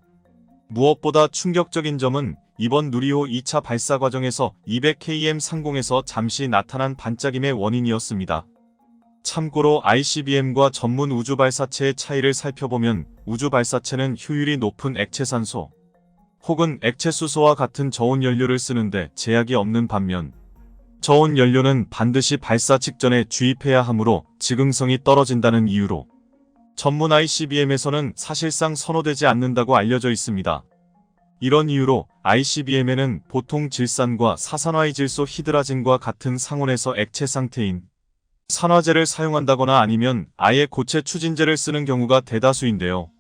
무엇보다 충격적인 점은 이번 누리호 2차 발사 과정에서 200km 상공에서 잠시 나타난 반짝임의 원인이었습니다. 참고로 ICBM과 전문 우주발사체의 차이를 살펴보면 우주발사체는 효율이 높은 액체산소 혹은 액체수소와 같은 저온 연료를 쓰는데 제약이 없는 반면 저온 연료는 반드시 발사 직전에 주입해야 하므로 즉응성이 떨어진다는 이유로 전문 ICBM에서는 사실상 선호되지 않는다고 알려져 있습니다. 이런 이유로 ICBM에는 보통 질산과 사산화이질소 히드라진과 같은 상온에서 액체 상태인 산화제를 사용한다거나 아니면 아예 고체 추진제를 쓰는 경우가 대다수인데요.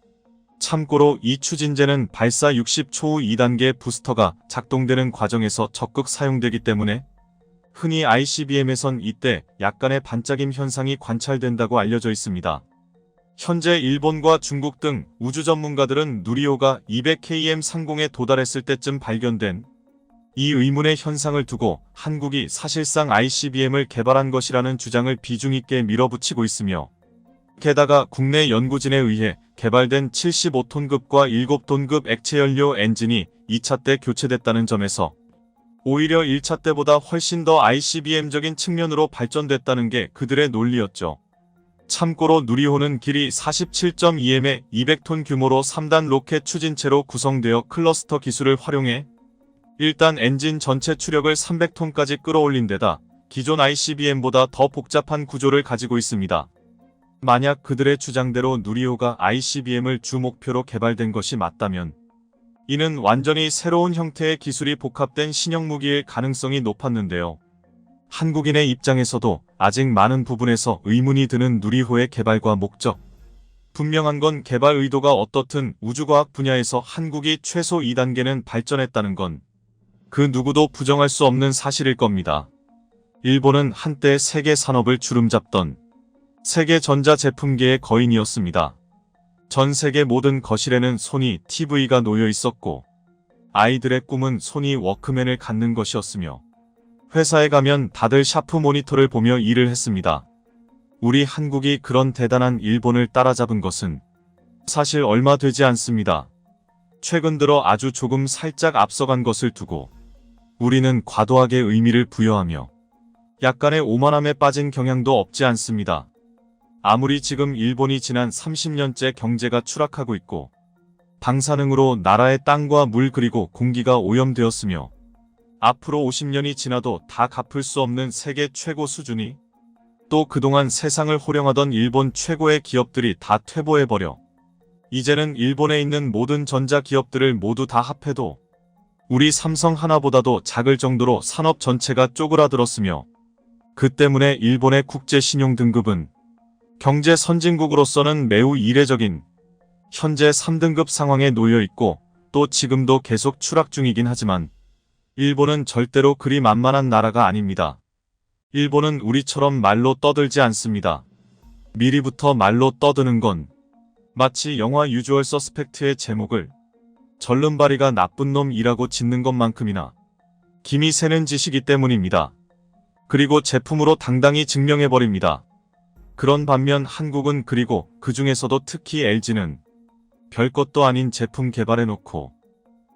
참고로 이 추진제는 발사 60초 후 2단계 부스터가 작동되는 과정에서 적극 사용되기 때문에 흔히 ICBM에선 이때 약간의 반짝임 현상이 관찰된다고 알려져 있습니다. 현재 일본과 중국 등 우주 전문가들은 누리호가 200km 상공에 도달했을 때쯤 발견된 이 의문의 현상을 두고 한국이 사실상 ICBM을 개발한 것이라는 주장을 비중 있게 밀어붙이고 있으며, 게다가 국내 연구진에 의해 개발된 75톤급과 7톤급 액체연료 엔진이 2차 때 교체됐다는 점에서 오히려 1차 때보다 훨씬 더 ICBM적인 측면으로 발전됐다는 게 그들의 논리였죠. 참고로 누리호는 길이 47.2m에 200톤 규모로 3단 로켓 추진체로 구성되어 클러스터 기술을 활용해 일단 엔진 전체 추력을 300톤까지 끌어올린 데다 기존 ICBM보다 더 복잡한 구조를 가지고 있습니다. 만약 그들의 주장대로 누리호가 ICBM을 주 목표로 개발된 것이 맞다면 이는 완전히 새로운 형태의 기술이 복합된 신형 무기일 가능성이 높았는데요. 한국인의 입장에서도 아직 많은 부분에서 의문이 드는 누리호의 개발과 목적. 분명한 건 개발 의도가 어떻든 우주과학 분야에서 한국이 최소 2단계는 발전했다는 건 그 누구도 부정할 수 없는 사실일 겁니다. 일본은 한때 세계 산업을 주름잡던 세계 전자제품계의 거인이었습니다. 전 세계 모든 거실에는 소니 TV가 놓여 있었고 아이들의 꿈은 소니 워크맨을 갖는 것이었으며 회사에 가면 다들 샤프 모니터를 보며 일을 했습니다. 우리 한국이 그런 대단한 일본을 따라잡은 것은 사실 얼마 되지 않습니다. 최근 들어 아주 조금 살짝 앞서간 것을 두고 우리는 과도하게 의미를 부여하며 약간의 오만함에 빠진 경향도 없지 않습니다. 아무리 지금 일본이 지난 30년째 경제가 추락하고 있고 방사능으로 나라의 땅과 물 그리고 공기가 오염되었으며 앞으로 50년이 지나도 다 갚을 수 없는 세계 최고 수준이 또 그동안 세상을 호령하던 일본 최고의 기업들이 다 퇴보해버려 이제는 일본에 있는 모든 전자기업들을 모두 다 합해도 우리 삼성 하나보다도 작을 정도로 산업 전체가 쪼그라들었으며 그 때문에 일본의 국제 신용 등급은 경제 선진국으로서는 매우 이례적인 현재 3등급 상황에 놓여 있고 또 지금도 계속 추락 중이긴 하지만 일본은 절대로 그리 만만한 나라가 아닙니다. 일본은 우리처럼 말로 떠들지 않습니다. 미리부터 말로 떠드는 건 마치 영화 유주얼 서스펙트의 제목을 절름발이가 나쁜 놈이라고 짓는 것만큼이나 김이 새는 짓이기 때문입니다. 그리고 제품으로 당당히 증명해버립니다. 그런 반면 한국은 그리고 그 중에서도 특히 LG는 별것도 아닌 제품 개발해놓고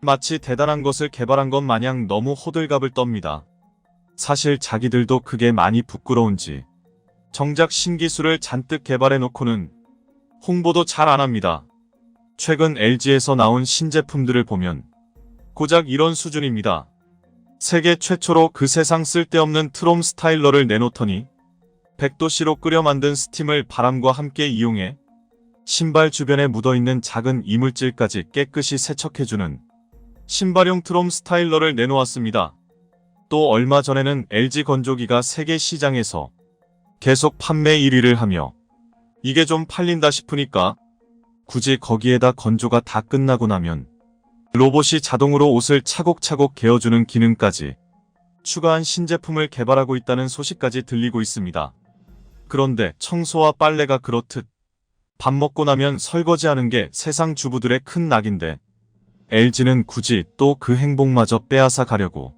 마치 대단한 것을 개발한 것 마냥 너무 호들갑을 떱니다. 사실 자기들도 그게 많이 부끄러운지 정작 신기술을 잔뜩 개발해놓고는 홍보도 잘 안합니다. 최근 LG에서 나온 신제품들을 보면 고작 이런 수준입니다. 세계 최초로 그 세상 쓸데없는 트롬 스타일러를 내놓더니 100도씨로 끓여 만든 스팀을 바람과 함께 이용해 신발 주변에 묻어있는 작은 이물질까지 깨끗이 세척해주는 신발용 트롬 스타일러를 내놓았습니다. 또 얼마 전에는 LG 건조기가 세계 시장에서 계속 판매 1위를 하며 이게 좀 팔린다 싶으니까 굳이 거기에다 건조가 다 끝나고 나면 로봇이 자동으로 옷을 차곡차곡 개어주는 기능까지 추가한 신제품을 개발하고 있다는 소식까지 들리고 있습니다. 그런데 청소와 빨래가 그렇듯 밥 먹고 나면 설거지하는 게 세상 주부들의 큰 낙인데 LG는 굳이 또 그 행복마저 빼앗아 가려고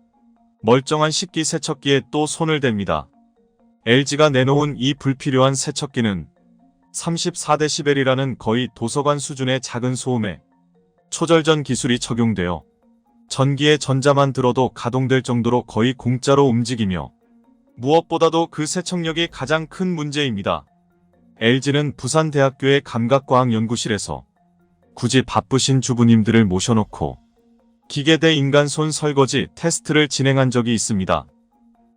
멀쩡한 식기세척기에 또 손을 댑니다. LG가 내놓은 이 불필요한 세척기는 34dB이라는 거의 도서관 수준의 작은 소음에 초절전 기술이 적용되어 전기의 전자만 들어도 가동될 정도로 거의 공짜로 움직이며 무엇보다도 그 세척력이 가장 큰 문제입니다. LG는 부산대학교의 감각과학연구실에서 굳이 바쁘신 주부님들을 모셔놓고 기계대 인간손 설거지 테스트를 진행한 적이 있습니다.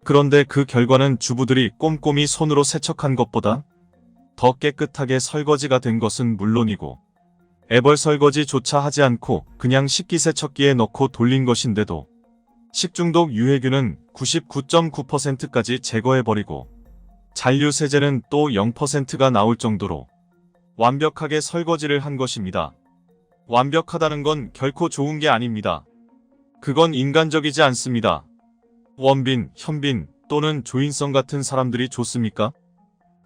그런데 그 결과는 주부들이 꼼꼼히 손으로 세척한 것보다 더 깨끗하게 설거지가 된 것은 물론이고 애벌 설거지조차 하지 않고 그냥 식기세척기에 넣고 돌린 것인데도 식중독 유해균은 99.9%까지 제거해버리고 잔류세제는 또 0%가 나올 정도로 완벽하게 설거지를 한 것입니다. 완벽하다는 건 결코 좋은 게 아닙니다. 그건 인간적이지 않습니다. 원빈, 현빈 또는 조인성 같은 사람들이 좋습니까?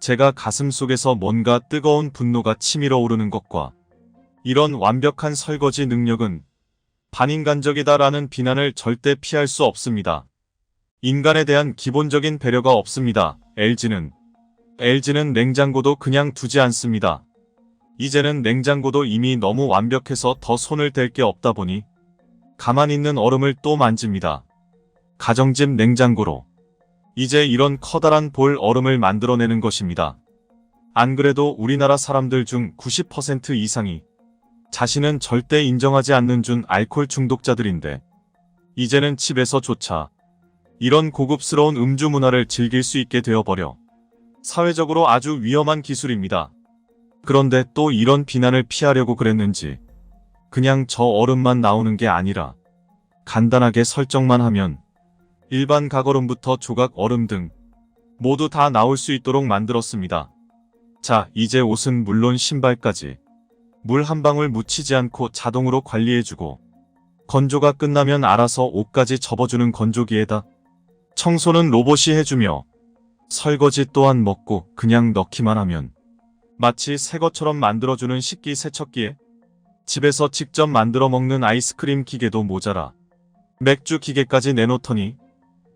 제가 가슴속에서 뭔가 뜨거운 분노가 치밀어 오르는 것과 이런 완벽한 설거지 능력은 반인간적이다라는 비난을 절대 피할 수 없습니다. 인간에 대한 기본적인 배려가 없습니다. LG는 냉장고도 그냥 두지 않습니다. 이제는 냉장고도 이미 너무 완벽해서 더 손을 댈 게 없다 보니 가만히 있는 얼음을 또 만집니다. 가정집 냉장고로 이제 이런 커다란 볼 얼음을 만들어내는 것입니다. 안 그래도 우리나라 사람들 중 90% 이상이 자신은 절대 인정하지 않는 준 알코올 중독자들인데 이제는 집에서조차 이런 고급스러운 음주 문화를 즐길 수 있게 되어버려 사회적으로 아주 위험한 기술입니다. 그런데 또 이런 비난을 피하려고 그랬는지 그냥 저 얼음만 나오는 게 아니라 간단하게 설정만 하면 일반 각얼음부터 조각 얼음 등 모두 다 나올 수 있도록 만들었습니다. 자, 이제 옷은 물론 신발까지 물 한 방울 묻히지 않고 자동으로 관리해주고 건조가 끝나면 알아서 옷까지 접어주는 건조기에다 청소는 로봇이 해주며 설거지 또한 먹고 그냥 넣기만 하면 마치 새 것처럼 만들어주는 식기세척기에 집에서 직접 만들어 먹는 아이스크림 기계도 모자라 맥주 기계까지 내놓더니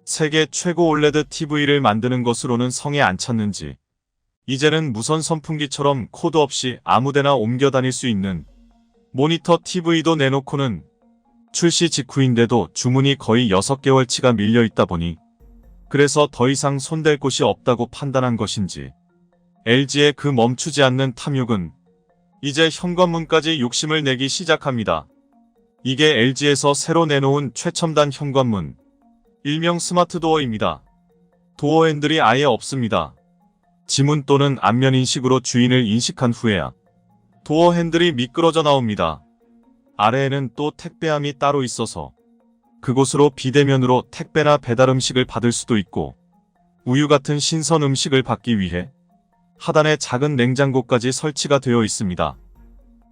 세계 최고 올레드 TV를 만드는 것으로는 성에 안 찼는지 이제는 무선 선풍기처럼 코드 없이 아무데나 옮겨 다닐 수 있는 모니터 TV도 내놓고는 출시 직후인데도 주문이 거의 6개월치가 밀려 있다 보니 그래서 더 이상 손댈 곳이 없다고 판단한 것인지 LG의 그 멈추지 않는 탐욕은 이제 현관문까지 욕심을 내기 시작합니다. 이게 LG에서 새로 내놓은 최첨단 현관문, 일명 스마트도어입니다. 도어 핸들이 아예 없습니다. 지문 또는 안면 인식으로 주인을 인식한 후에야 도어 핸들이 미끄러져 나옵니다. 아래에는 또 택배함이 따로 있어서 그곳으로 비대면으로 택배나 배달 음식을 받을 수도 있고 우유 같은 신선 음식을 받기 위해 하단에 작은 냉장고까지 설치가 되어 있습니다.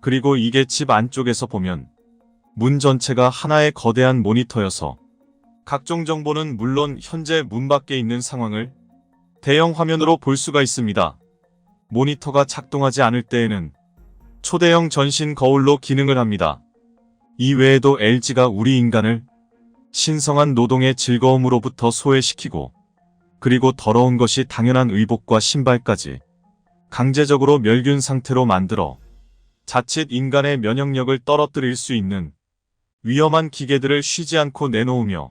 그리고 이게 집 안쪽에서 보면 문 전체가 하나의 거대한 모니터여서 각종 정보는 물론 현재 문 밖에 있는 상황을 대형 화면으로 볼 수가 있습니다. 모니터가 작동하지 않을 때에는 초대형 전신 거울로 기능을 합니다. 이 외에도 LG가 우리 인간을 신성한 노동의 즐거움으로부터 소외시키고 그리고 더러운 것이 당연한 의복과 신발까지 강제적으로 멸균 상태로 만들어 자칫 인간의 면역력을 떨어뜨릴 수 있는 위험한 기계들을 쉬지 않고 내놓으며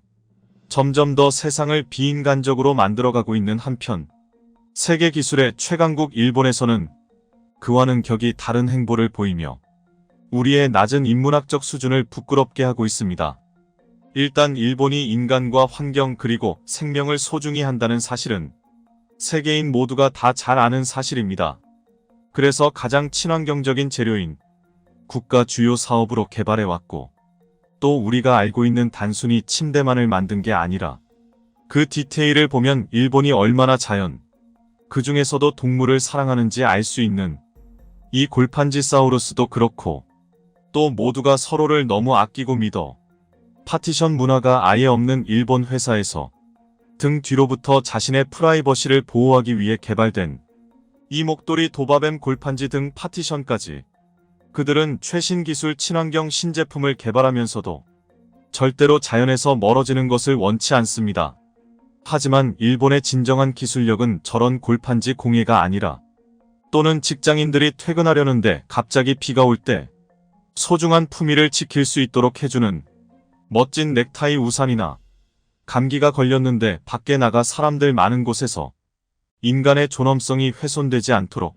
점점 더 세상을 비인간적으로 만들어가고 있는 한편 세계 기술의 최강국 일본에서는 그와는 격이 다른 행보를 보이며 우리의 낮은 인문학적 수준을 부끄럽게 하고 있습니다. 일단 일본이 인간과 환경 그리고 생명을 소중히 한다는 사실은 세계인 모두가 다 잘 아는 사실입니다. 그래서 가장 친환경적인 재료인 국가 주요 사업으로 개발해왔고 또 우리가 알고 있는 단순히 침대만을 만든 게 아니라 그 디테일을 보면 일본이 얼마나 자연, 그 중에서도 동물을 사랑하는지 알 수 있는 이 골판지사우루스도 그렇고, 또 모두가 서로를 너무 아끼고 믿어 파티션 문화가 아예 없는 일본 회사에서 등 뒤로부터 자신의 프라이버시를 보호하기 위해 개발된 이 목도리 도마뱀 골판지 등 파티션까지, 그들은 최신 기술 친환경 신제품을 개발하면서도 절대로 자연에서 멀어지는 것을 원치 않습니다. 하지만 일본의 진정한 기술력은 저런 골판지 공예가 아니라, 또는 직장인들이 퇴근하려는데 갑자기 비가 올 때 소중한 품위를 지킬 수 있도록 해주는 멋진 넥타이 우산이나, 감기가 걸렸는데 밖에 나가 사람들 많은 곳에서 인간의 존엄성이 훼손되지 않도록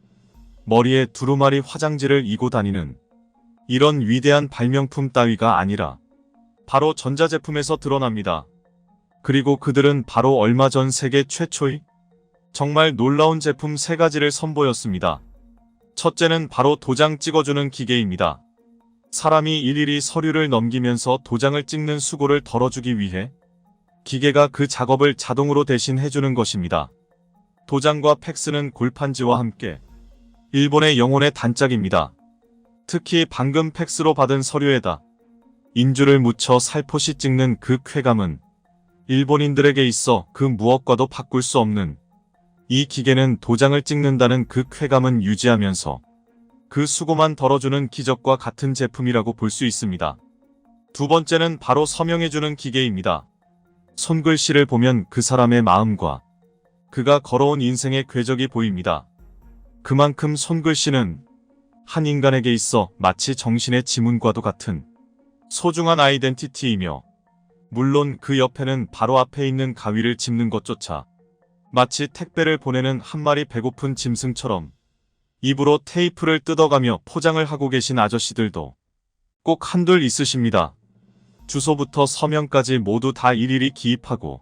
머리에 두루마리 화장지를 이고 다니는 이런 위대한 발명품 따위가 아니라 바로 전자제품에서 드러납니다. 그리고 그들은 바로 얼마 전 세계 최초의 정말 놀라운 제품 3가지를 선보였습니다. 첫째는 바로 도장 찍어주는 기계입니다. 사람이 일일이 서류를 넘기면서 도장을 찍는 수고를 덜어주기 위해 기계가 그 작업을 자동으로 대신 해주는 것입니다. 도장과 팩스는 골판지와 함께 일본의 영혼의 단짝입니다. 특히 방금 팩스로 받은 서류에다 인주를 묻혀 살포시 찍는 그 쾌감은 일본인들에게 있어 그 무엇과도 바꿀 수 없는, 이 기계는 도장을 찍는다는 그 쾌감은 유지하면서 그 수고만 덜어주는 기적과 같은 제품이라고 볼 수 있습니다. 두 번째는 바로 서명해주는 기계입니다. 손글씨를 보면 그 사람의 마음과 그가 걸어온 인생의 궤적이 보입니다. 그만큼 손글씨는 한 인간에게 있어 마치 정신의 지문과도 같은 소중한 아이덴티티이며, 물론 그 옆에는 바로 앞에 있는 가위를 짚는 것조차 마치 택배를 보내는 한 마리 배고픈 짐승처럼 입으로 테이프를 뜯어가며 포장을 하고 계신 아저씨들도 꼭 한둘 있으십니다. 주소부터 서명까지 모두 다 일일이 기입하고,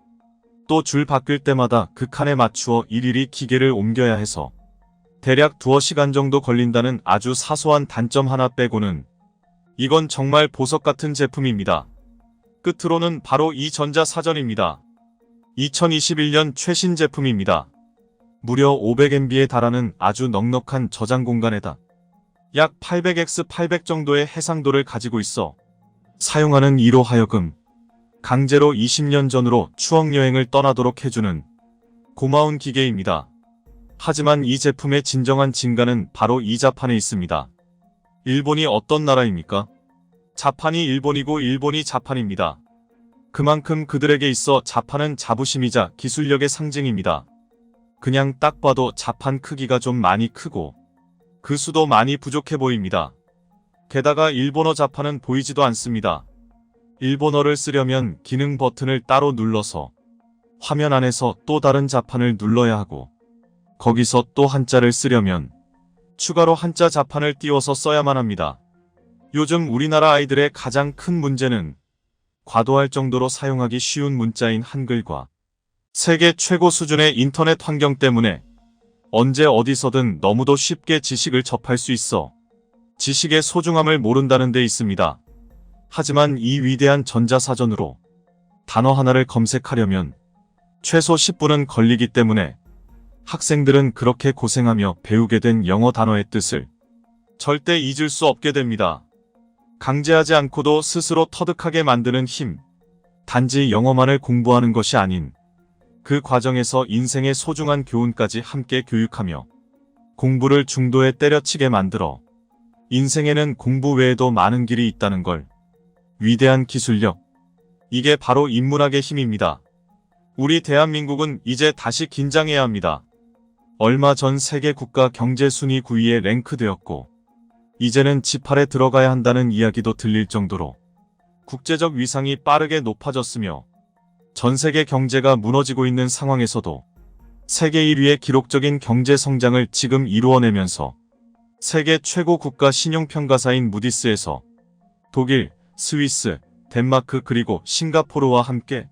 또 줄 바뀔 때마다 그 칸에 맞추어 일일이 기계를 옮겨야 해서 대략 2시간 정도 걸린다는 아주 사소한 단점 하나 빼고는 이건 정말 보석 같은 제품입니다. 끝으로는 바로 이 전자사전입니다. 2021년 최신 제품입니다. 무려 500MB에 달하는 아주 넉넉한 저장 공간에다 약 800x800 정도의 해상도를 가지고 있어 사용하는 이로 하여금 강제로 20년 전으로 추억여행을 떠나도록 해주는 고마운 기계입니다. 하지만 이 제품의 진정한 진가는 바로 이 자판에 있습니다. 일본이 어떤 나라입니까? 자판이 일본이고 일본이 자판입니다. 그만큼 그들에게 있어 자판은 자부심이자 기술력의 상징입니다. 그냥 딱 봐도 자판 크기가 좀 많이 크고 그 수도 많이 부족해 보입니다. 게다가 일본어 자판은 보이지도 않습니다. 일본어를 쓰려면 기능 버튼을 따로 눌러서 화면 안에서 또 다른 자판을 눌러야 하고, 거기서 또 한자를 쓰려면 추가로 한자 자판을 띄워서 써야만 합니다. 요즘 우리나라 아이들의 가장 큰 문제는 과도할 정도로 사용하기 쉬운 문자인 한글과 세계 최고 수준의 인터넷 환경 때문에 언제 어디서든 너무도 쉽게 지식을 접할 수 있어 지식의 소중함을 모른다는 데 있습니다. 하지만 이 위대한 전자사전으로 단어 하나를 검색하려면 최소 10분은 걸리기 때문에 학생들은 그렇게 고생하며 배우게 된 영어 단어의 뜻을 절대 잊을 수 없게 됩니다. 강제하지 않고도 스스로 터득하게 만드는 힘. 단지 영어만을 공부하는 것이 아닌 그 과정에서 인생의 소중한 교훈까지 함께 교육하며 공부를 중도에 때려치게 만들어 인생에는 공부 외에도 많은 길이 있다는 걸. 위대한 기술력. 이게 바로 인문학의 힘입니다. 우리 대한민국은 이제 다시 긴장해야 합니다. 얼마 전 세계 국가 경제 순위 9위에 랭크되었고, 이제는 G8에 들어가야 한다는 이야기도 들릴 정도로 국제적 위상이 빠르게 높아졌으며, 전 세계 경제가 무너지고 있는 상황에서도 세계 1위의 기록적인 경제 성장을 지금 이루어내면서 세계 최고 국가 신용평가사인 무디스에서 독일, 스위스, 덴마크 그리고 싱가포르와 함께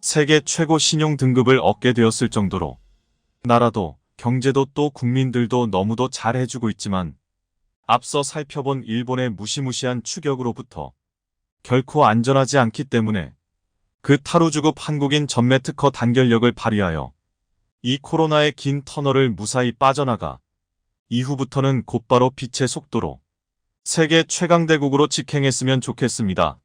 세계 최고 신용 등급을 얻게 되었을 정도로 나라도 경제도 또 국민들도 너무도 잘 해주고 있지만, 앞서 살펴본 일본의 무시무시한 추격으로부터 결코 안전하지 않기 때문에 그 타루주급 한국인 전매 특허 단결력을 발휘하여 이 코로나의 긴 터널을 무사히 빠져나가 이후부터는 곧바로 빛의 속도로 세계 최강대국으로 직행했으면 좋겠습니다.